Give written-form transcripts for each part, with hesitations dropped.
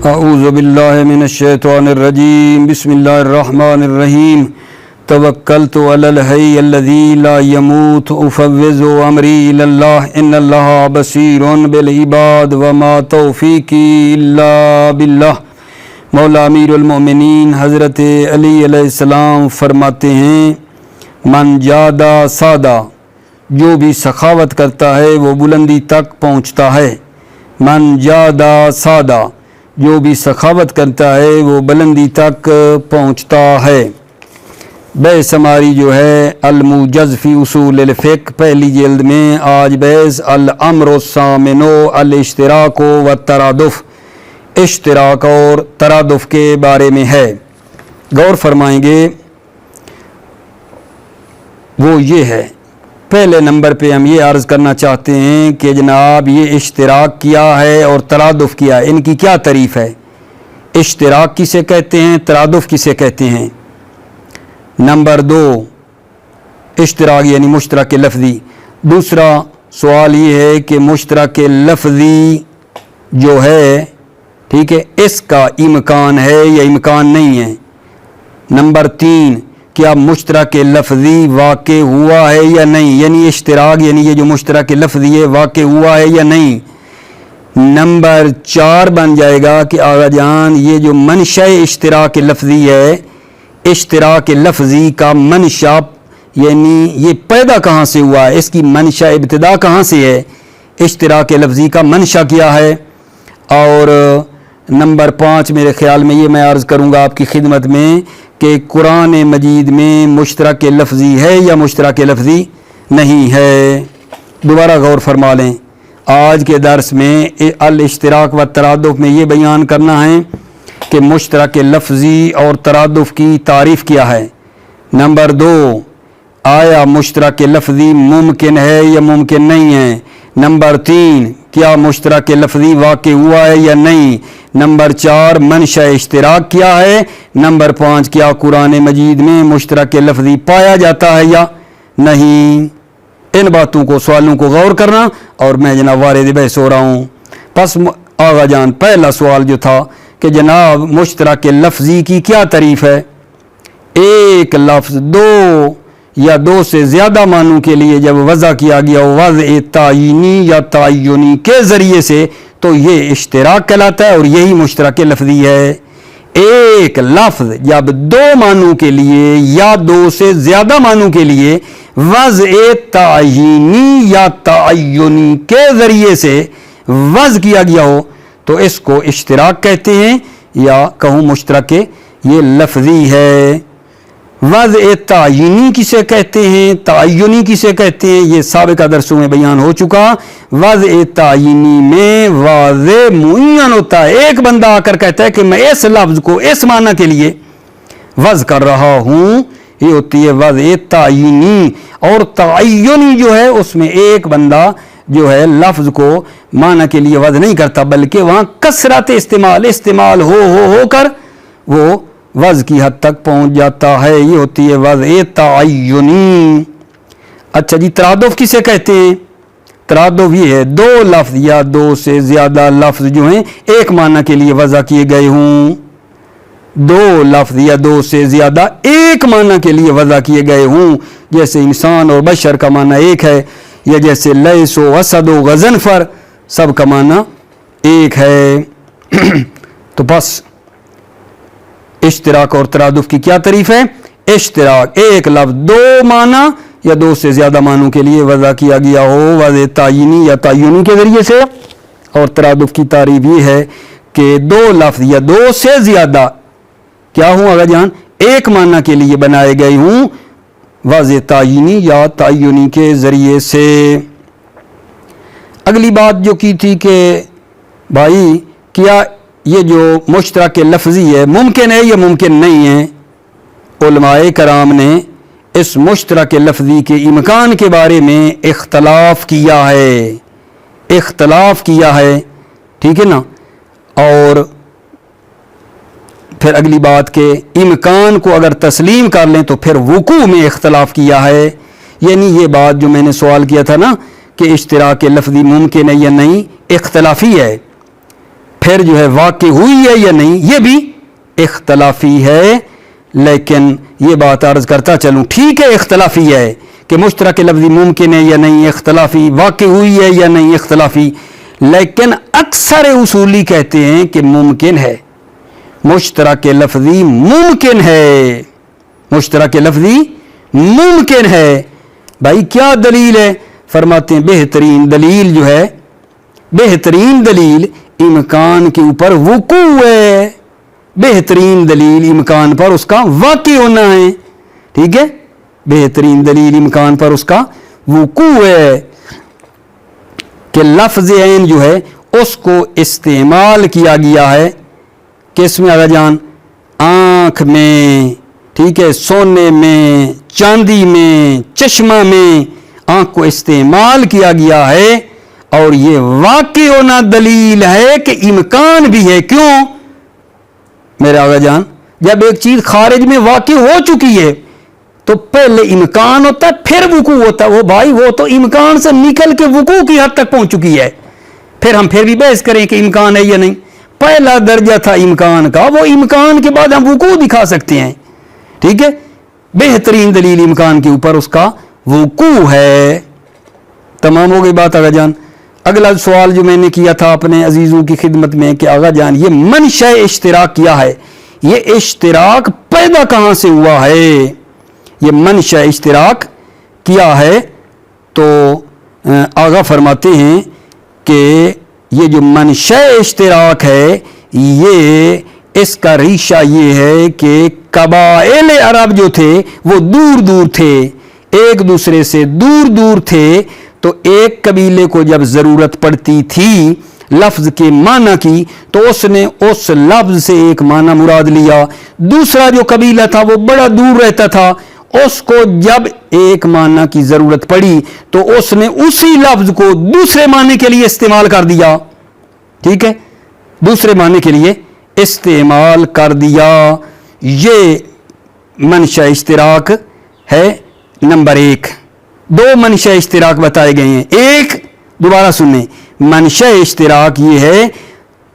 اعوذ باللہ من الشیطان الرجیم بسم اللہ الرحمن الرحیم توکلت علی الحی الذی لا یموت افوض امری الی اللہ ان اللہ بصیر بالعباد وما توفیقی الا باللہ۔ مولا امیر المؤمنین حضرت علی علیہ السلام فرماتے ہیں من جادہ سادہ، جو بھی سخاوت کرتا ہے وہ بلندی تک پہنچتا ہے۔ من جادہ سادہ، جو بھی سخاوت کرتا ہے وہ بلندی تک پہنچتا ہے۔ بحث ہماری جو ہے الموجز فی اصول الفقہ پہلی جلد میں آج بحث الامر الثامن الاشتراک والترادف، اشتراک اور ترادف کے بارے میں ہے۔ غور فرمائیں گے وہ یہ ہے، پہلے نمبر پہ ہم یہ عرض کرنا چاہتے ہیں کہ جناب یہ اشتراک کیا ہے اور ترادف کیا ہے، ان کی کیا تعریف ہے؟ اشتراک کسے کہتے ہیں، ترادف کسے کہتے ہیں؟ نمبر دو، اشتراک یعنی مشترک لفظی۔ دوسرا سوال یہ ہے کہ مشترک لفظی جو ہے، ٹھیک ہے، اس کا امکان ہے یا امکان نہیں ہے؟ نمبر تین، کیا مشترک لفظی واقع ہوا ہے یا نہیں، یعنی اشتراک یعنی یہ جو مشترک لفظی ہے واقع ہوا ہے یا نہیں؟ نمبر چار بن جائے گا کہ آغا جان یہ جو منشأ اشتراک لفظی ہے، اشتراک لفظی کا منشأ یعنی یہ پیدا کہاں سے ہوا ہے، اس کی منشأ ابتدا کہاں سے ہے، اشتراک لفظی کا منشأ کیا ہے؟ اور نمبر پانچ میرے خیال میں یہ میں عرض کروں گا آپ کی خدمت میں کہ قرآن مجید میں مشترک لفظی ہے یا مشترک لفظی نہیں ہے۔ دوبارہ غور فرما لیں، آج کے درس میں الاشتراک و ترادف میں یہ بیان کرنا ہے کہ مشترک لفظی اور ترادف کی تعریف کیا ہے۔ نمبر دو، آیا مشترک لفظی ممکن ہے یا ممکن نہیں ہے؟ نمبر تین، کیا مشترک لفظی واقع ہوا ہے یا نہیں؟ نمبر چار، منشأ اشتراک کیا ہے؟ نمبر پانچ، کیا قرآن مجید میں مشترک لفظی پایا جاتا ہے یا نہیں؟ ان باتوں کو، سوالوں کو غور کرنا، اور میں جناب وارد بحث ہو رہا ہوں۔ پس آغا جان پہلا سوال جو تھا کہ جناب مشترک لفظی کی کیا تعریف ہے؟ ایک لفظ دو یا دو سے زیادہ معنوں کے لیے جب وضع کیا گیا ہو وضع تعینی یا تعینی کے ذریعے سے تو یہ اشتراک کہلاتا ہے اور یہی مشترک لفظی ہے۔ ایک لفظ جب دو معنوں کے لیے یا دو سے زیادہ معنوں کے لیے وضع تعینی یا تعینی کے ذریعے سے وضع کیا گیا ہو تو اس کو اشتراک کہتے ہیں یا کہوں مشترک یہ لفظی ہے۔ وضع تعینی کسے کہتے ہیں، تعینی کسے کہتے ہیں، یہ سابقہ درسوں میں بیان ہو چکا۔ وضع تعینی میں واضح معین ہوتا ہے، ایک بندہ آ کر کہتا ہے کہ میں اس لفظ کو اس معنی کے لیے وضع کر رہا ہوں، یہ ہوتی ہے وضع تعینی۔ اور تعینی جو ہے اس میں ایک بندہ جو ہے لفظ کو معنی کے لیے وضع نہیں کرتا بلکہ وہاں کثرت استعمال ہو کر وہ وضع کی حد تک پہنچ جاتا ہے، یہ ہوتی ہے وضع تعینی۔ اچھا جی، ترادف کسے کہتے ہیں؟ ترادف یہ ہے دو لفظ یا دو سے زیادہ لفظ جو ہیں ایک معنی کے لیے وضع کیے گئے ہوں، دو لفظ یا دو سے زیادہ ایک معنی کے لیے وضع کیے گئے ہوں، جیسے انسان اور بشر کا معنی ایک ہے، یا جیسے لیس و اسد و غضنفر سب کا معنی ایک ہے۔ تو بس اشتراک اور ترادف کی کیا تعریف ہے؟ اشتراک ایک لفظ دو معنی یا دو سے زیادہ معنوں کے لیے وضع کیا گیا ہو وضع تعینی یا تعینی کے ذریعے سے، اور ترادف کی تعریف یہ ہے کہ دو لفظ یا دو سے زیادہ کیا ہوں آغا جان ایک معنی کے لیے بنائے گئے ہوں وضع تعینی یا تعینی کے ذریعے سے۔ اگلی بات جو کی تھی کہ بھائی کیا یہ جو مشترک لفظی ہے ممکن ہے یا ممکن نہیں ہے؟ علماء کرام نے اس مشترک لفظی کے امکان کے بارے میں اختلاف کیا ہے، ٹھیک ہے نا؟ اور پھر اگلی بات کہ امکان کو اگر تسلیم کر لیں تو پھر وقوع میں اختلاف کیا ہے، یعنی یہ بات جو میں نے سوال کیا تھا نا کہ اشتراک لفظی ممکن ہے یا نہیں، اختلافی ہے۔ پھر جو ہے واقع ہوئی ہے یا نہیں یہ بھی اختلافی ہے، لیکن یہ بات عرض کرتا چلوں ٹھیک ہے اختلافی ہے کہ مشترک لفظی ممکن ہے یا نہیں اختلافی، واقع ہوئی ہے یا نہیں اختلافی، لیکن اکثر اصولی کہتے ہیں کہ ممکن ہے، مشترک لفظی ممکن ہے، مشترک لفظی ممکن ہے۔ بھائی کیا دلیل ہے؟ فرماتے ہیں بہترین دلیل جو ہے، بہترین دلیل امکان کے اوپر وقوع ہے، بہترین دلیل امکان پر اس کا واقع ہونا ہے، ٹھیک ہے، بہترین دلیل امکان پر اس کا وقوع ہے کہ لفظ عین جو ہے اس کو استعمال کیا گیا ہے کس میں آگا جان؟ آنکھ میں، ٹھیک ہے، سونے میں، چاندی میں، چشمہ میں آنکھ کو استعمال کیا گیا ہے، اور یہ واقع ہونا دلیل ہے کہ امکان بھی ہے۔ کیوں میرے آقا جان؟ جب ایک چیز خارج میں واقع ہو چکی ہے تو پہلے امکان ہوتا ہے پھر وقوع ہوتا ہے، وہ بھائی وہ تو امکان سے نکل کے وقوع کی حد تک پہنچ چکی ہے، پھر ہم پھر بھی بحث کریں کہ امکان ہے یا نہیں۔ پہلا درجہ تھا امکان کا، وہ امکان کے بعد ہم وقوع دکھا سکتے ہیں، ٹھیک ہے، بہترین دلیل امکان کے اوپر اس کا وقوع ہے۔ تمام ہو گئی بات آقا جان۔ اگلا سوال جو میں نے کیا تھا اپنے عزیزوں کی خدمت میں کہ آقا جان یہ منشأ اشتراک کیا ہے، یہ اشتراک پیدا کہاں سے ہوا ہے، یہ منشأ اشتراک کیا ہے؟ تو آقا فرماتے ہیں کہ یہ جو منشأ اشتراک ہے یہ اس کا ریشہ یہ ہے کہ قبائل عرب جو تھے وہ دور دور تھے، ایک دوسرے سے دور دور تھے، تو ایک قبیلے کو جب ضرورت پڑتی تھی لفظ کے معنی کی تو اس نے اس لفظ سے ایک معنی مراد لیا، دوسرا جو قبیلہ تھا وہ بڑا دور رہتا تھا، اس کو جب ایک معنی کی ضرورت پڑی تو اس نے اسی لفظ کو دوسرے معنی کے لیے استعمال کر دیا، ٹھیک ہے، دوسرے معنی کے لیے استعمال کر دیا۔ یہ منشأ اشتراک ہے نمبر ایک۔ دو منشأ اشتراک بتائے گئے ہیں، ایک دوبارہ سنیں، منشأ اشتراک یہ ہے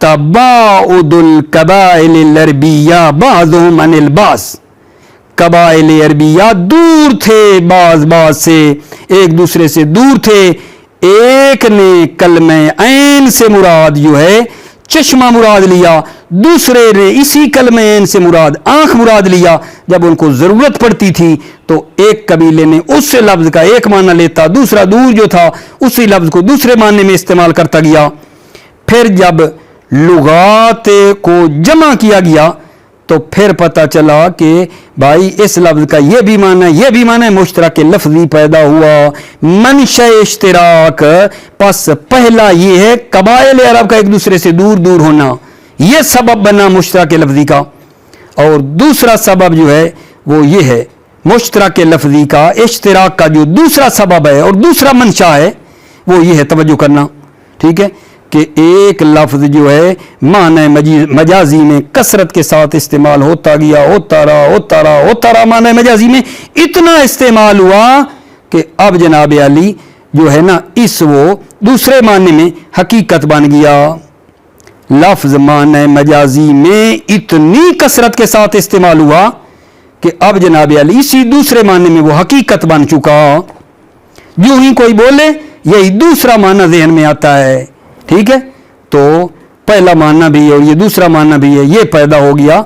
تباعد القبائل العربیہ بعضهم عن البعض، قبائل عربیہ دور تھے بعض سے، ایک دوسرے سے دور تھے، ایک نے کلمہ عین سے مراد جو ہے چشمہ مراد لیا، دوسرے نے اسی کلمہ عین سے مراد آنکھ مراد لیا، جب ان کو ضرورت پڑتی تھی تو ایک قبیلے نے اس لفظ کا ایک معنی لیتا، دوسرا دور جو تھا اسی لفظ کو دوسرے معنی میں استعمال کرتا گیا۔ پھر جب لغات کو جمع کیا گیا تو پھر پتہ چلا کہ بھائی اس لفظ کا یہ بھی معنی یہ بھی معنی، مشترک لفظی پیدا ہوا، منشأ اشتراک۔ پس پہلا یہ ہے قبائل عرب کا ایک دوسرے سے دور دور ہونا، یہ سبب بنا مشترک لفظی کا، اور دوسرا سبب جو ہے وہ یہ ہے مشترک لفظی کا اشتراک کا جو دوسرا سبب ہے اور دوسرا منشأ ہے وہ یہ ہے، توجہ کرنا، ٹھیک ہے، کہ ایک لفظ جو ہے معنی مجازی میں کثرت کے ساتھ استعمال ہوتا گیا، ہوتا رہا معنی مجازی میں اتنا استعمال ہوا کہ اب جناب علی جو ہے نا اس وہ دوسرے معنی میں حقیقت بن گیا۔ لفظ معنی مجازی میں اتنی کثرت کے ساتھ استعمال ہوا کہ اب جناب علی اسی دوسرے معنی میں وہ حقیقت بن چکا، جو ہی کوئی بولے یہی دوسرا معنی ذہن میں آتا ہے، ٹھیک ہے، تو پہلا معنی بھی ہے اور یہ دوسرا معنی بھی ہے، یہ پیدا ہو گیا،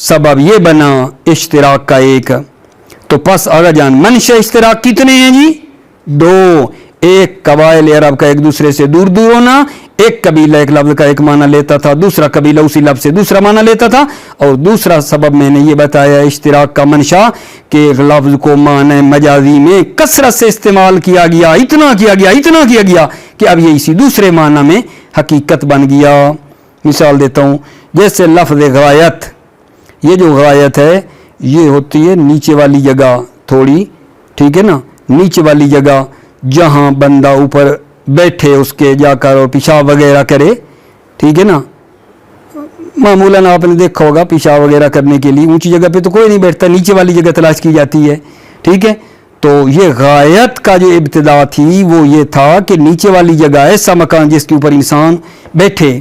سبب یہ بنا اشتراک کا ایک۔ تو پس آگا جان منشأ اشتراک کتنے ہیں جی؟ دو، ایک قبائل عرب کا ایک دوسرے سے دور دور ہونا، ایک قبیلہ ایک لفظ کا ایک معنی لیتا تھا، دوسرا قبیلہ اسی لفظ سے دوسرا معنی لیتا تھا، اور دوسرا سبب میں نے یہ بتایا اشتراک کا منشأ کہ ایک لفظ کو معنی مجازی میں کثرت سے استعمال کیا گیا، اتنا کیا گیا کہ اب یہ اسی دوسرے معنی میں حقیقت بن گیا۔ مثال دیتا ہوں، جیسے لفظ غایت، یہ جو غایت ہے یہ ہوتی ہے نیچے والی جگہ تھوڑی، ٹھیک ہے نا، نیچے والی جگہ جہاں بندہ اوپر بیٹھے اس کے جا کر اور پیشاب وغیرہ کرے، ٹھیک ہے نا، معمولاً آپ نے دیکھا ہوگا پیشاب وغیرہ کرنے کے لیے اونچی جگہ پہ تو کوئی نہیں بیٹھتا، نیچے والی جگہ تلاش کی جاتی ہے، ٹھیک ہے، تو یہ غایت کا جو ابتدا تھی وہ یہ تھا کہ نیچے والی جگہ ایسا مکان جس کے اوپر انسان بیٹھے،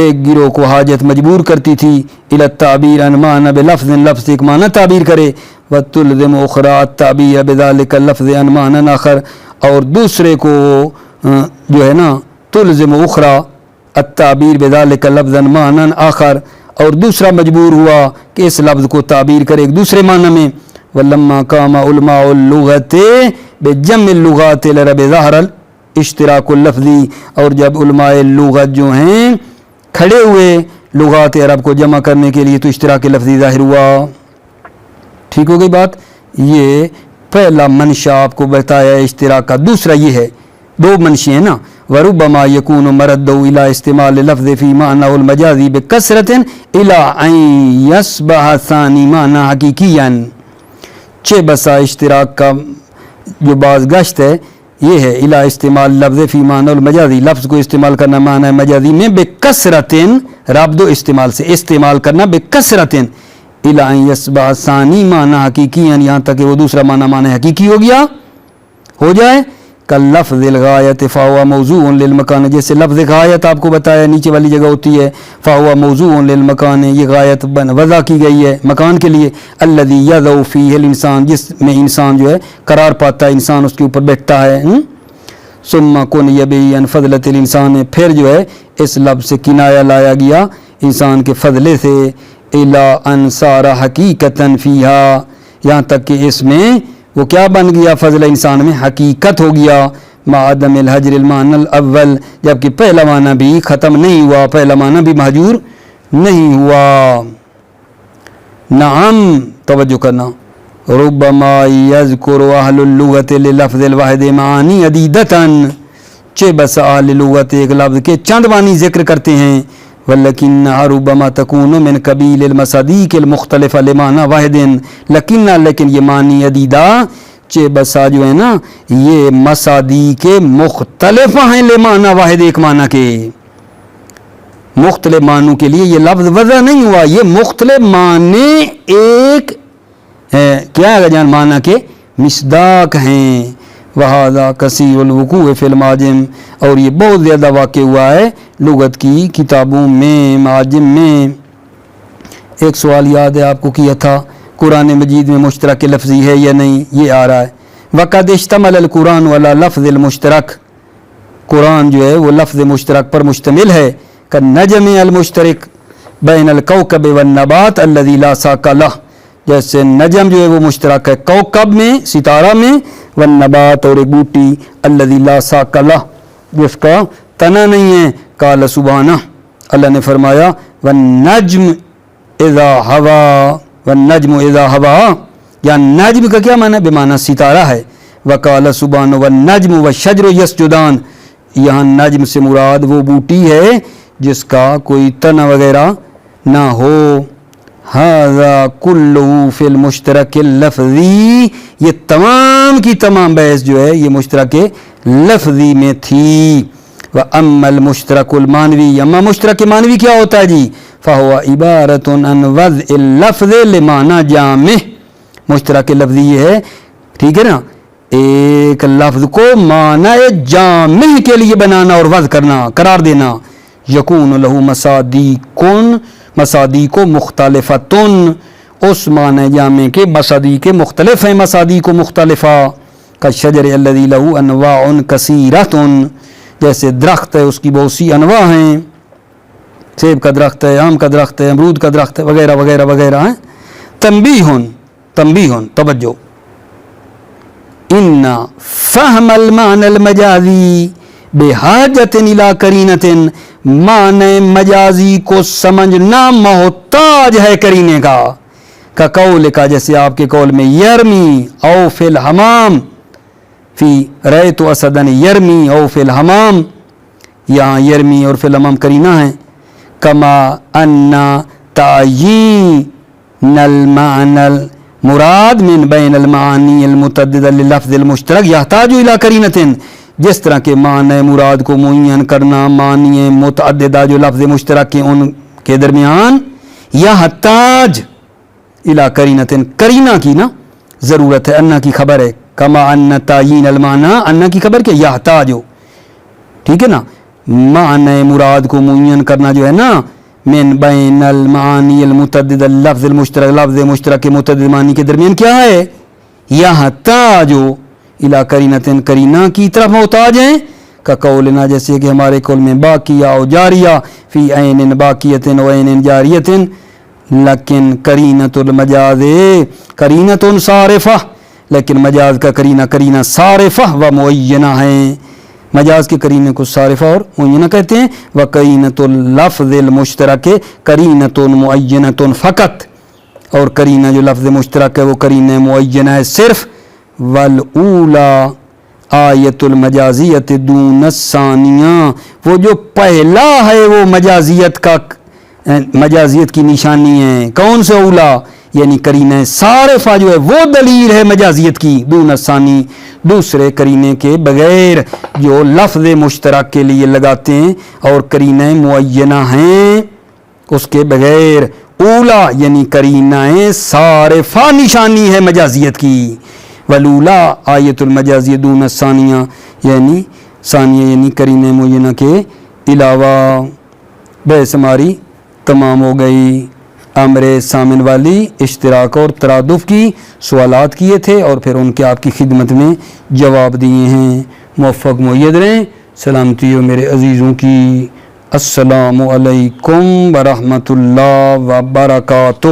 ایک گروہ کو حاجت مجبور کرتی تھی الی التعبیر عن معنی بلفظ، لفظ ایک معنی تعبیر کرے، وتلزم اخری التعبیر بذلک اللفظ عن معنی آخر، اور دوسرے کو جو ہے نا تلزم اخری التعبیر بذلک اللفظ عن معنی آخر، اور دوسرا مجبور ہوا کہ اس لفظ کو تعبیر کرے ایک دوسرے معنی میں۔ ولما قام علماء اللغت بجمع اللغات لرب ظہر الاشتراک اللفظی، اور جب علماء لغت جو ہیں کھڑے ہوئے لغات عرب کو جمع کرنے کے لیے تو اشتراک لفظی ظاہر ہوا۔ ٹھیک ہو گئی بات؟ یہ پہلا منشا آپ کو بتایا اشتراک کا، دوسرا یہ ہے، دو منشے ہیں نا، وربما یکون مرد الى استعمال لفظ فی معنی المجازی بکثرت الى ان یصبح ثانی معنی حقیقیا، چہ بسا اشتراک کا جو بعض گشت ہے یہ ہے الی استعمال لفظ فی معنی المجازی، لفظ کو استعمال کرنا معنی مجازی میں بکثرت، رب دو استعمال سے استعمال کرنا بکثرت الی ان یصبح ثانی معنی حقیقیا، یہاں تک کہ وہ دوسرا معنی حقیقی ہو جائے، کاللفظ الغایت فہو موضوع للمکان، جیسے لفظ غایت آپ کو بتایا نیچے والی جگہ ہوتی ہے، فہو موضوع للمکان، یہ غایت وضع کی گئی ہے مکان کے لیے، الذی یضع فیہ الانسان، جس میں انسان جو ہے قرار پاتا ہے، انسان اس کے اوپر بیٹھتا ہے۔ ثم کن یبین فضلۃ الانسان، پھر جو ہے اس لفظ سے کنایہ لایا گیا انسان کے فضلے سے، الی ان صار حقیقتا فیہا، یہاں تک کہ اس میں وہ کیا بن گیا، فضل انسان میں حقیقت ہو گیا، مع عدم الحجر المعنی الاول، جبکہ پہلا معنی بھی ختم نہیں ہوا، پہلا معنی بھی محجور نہیں ہوا۔ نعم، توجہ کرنا، ربما یذکر اہل اللغت للفظ الواحد معانی عدیدتا، چہ بس اہل لغت ایک لفظ کے چند معنی ذکر کرتے ہیں، ولکنہا ربما تکون من قبیل المصادیق المختلف لمعنی واحد، لیکن یہ معنی عدیدہ چہ بسا جو ہے نا یہ مصادیق مختلف ہیں لمعنی واحد، ایک معنی کے مختلف معنوں کے لیے یہ لفظ وضع نہیں ہوا، یہ مختلف معنی ایک کیا ہے جان معنی کے مصداق ہیں۔ وہذا کثیر الوقوع فی المعاجم، اور یہ بہت زیادہ واقع ہوا ہے لغت کی کتابوں میں، معاجم میں۔ ایک سوال یاد ہے آپ کو کیا تھا، قرآن مجید میں مشترک لفظی ہے یا نہیں، یہ آ رہا ہے، وقد اشتمل القرآن علی لفظ المشترک، قرآن جو ہے وہ لفظ مشترک پر مشتمل ہے، کالنجم المشترک بین الکوکب والنبات الذی لا ساق لہ، جیسے نجم جو ہے وہ مشترک ہے کوکب میں، ستارہ میں، والنبات اور ایک بوٹی، الذی لا ساق لہ، جس کا تنا نہیں ہے، قال سبحانہ، اللہ نے فرمایا والنجم اذا ہوا، والنجم اذا ہوا، یا نجم کا کیا معنی ہے، بمعنی ستارہ ہے، وقال سبحانہ والنجم والشجر یسجدان، یہاں نجم سے مراد وہ بوٹی ہے جس کا کوئی تنا وغیرہ نہ ہو۔ ھذا کلہ فی المشترک اللفظی، یہ تمام کی تمام بحث جو ہے یہ مشترک لفظی میں تھی۔ وَأَمَّا الْمُشْتَرَكُ الْمَانْوِي، اما مشترک مانوی کیا ہوتا ہے جی، فَهُوَ عِبَارَةٌ عَنْ وَضْعِ اللَّفْظِ لِمَعْنَى جامع، مشترک لفظی یہ ہے، ٹھیک ہے نا، ایک لفظ کو معنی جامع کے لیے بنانا اور وضع کرنا، قرار دینا، یکون لہو مصادیق مختلفتن، اس معنی جامع کے مصادیق مختلف ہیں، مصادیق مختلفہ، کالشجر الذی لہو انواع کثیرۃ، جیسے درخت ہے اس کی بہت سی انواع ہیں، سیب کا درخت ہے، آم کا درخت ہے، امرود کا درخت ہے، وغیرہ وغیرہ وغیرہ ہیں۔ تنبیہ، توجہ، ان فہم المعنی المجازی بحاجت الی قرینۃ، معنی مجازی کو سمجھنا محتاج ہے قرینے کا قول کا، جیسے آپ کے قول میں یرمی او فی الحمام، فی رأیت اسدن یرمی او فی الحمام، یہاں یرمی اور فی الحمام قرینہ ہیں۔ کما ان تعیین المعنی المراد من بین المعانی المتعددہ للفظ المشترک یحتاج الی قرینۃ، جس طرح کے معنی مراد کو معین کرنا معنی متعددہ جو لفظ مشترک کے ان کے درمیان، یحتاج الی قرینۃ، قرینہ کی نا ضرورت ہے، انہ کی خبر ہے، کما ان تعیین المعنی، انہ کی خبر کہ یحتاج ہو، ٹھیک ہے نا، معنی مراد کو معین کرنا جو ہے نا، من بین المعانی المتعدد اللفظ المشترک، لفظ مشترک کے متعدد معنی کے درمیان کیا ہے؟ یحتاج الی قرینۃ، قرینہ کی طرف محتاج ہیں، کا قولنا جیسے کہ ہمارے قول میں باقیہ و جاریہ، فی عین باقیۃ و عین جاریۃ، لیکن قرینۃ المجاز قرینۃ صارفہ، لیکن مجاز کا قرینہ صارفہ و معینہ ہے، مجاز کے قرینے کو صارفہ اور معینہ کہتے ہیں، و قرینۃ اللفظ المشترک قرینۃ معینۃ فقط، اور قرینہ جو لفظ مشترک ہے وہ قرینہ معینہ ہے صرف، والاولی آیت المجازیت دون الثانیہ، وہ جو پہلا ہے وہ مجازیت کی نشانی ہے، کون سے اولا؟ یعنی قرینہ صارفہ جو ہے وہ دلیل ہے مجازیت کی، دون الثانی، دوسرے قرینے کے بغیر جو لفظ مشترک کے لیے لگاتے ہیں، اور قرینہ معینہ ہیں اس کے بغیر، اولا یعنی قرینہ صارفہ نشانی ہے مجازیت کی، ولولا آیت المجازی دون الثانیہ یعنی ثانیہ یعنی قرینہ معینہ کے علاوہ۔ بحث ہماری تمام ہو گئی۔ امر سامن والی اشتراک اور ترادف کی سوالات کیے تھے اور پھر ان کے آپ کی خدمت میں جواب دیے ہیں۔ موفق مؤید رہیں، سلامتی ہو میرے عزیزوں کی۔ السلام علیکم ورحمۃ اللہ وبرکاتہ۔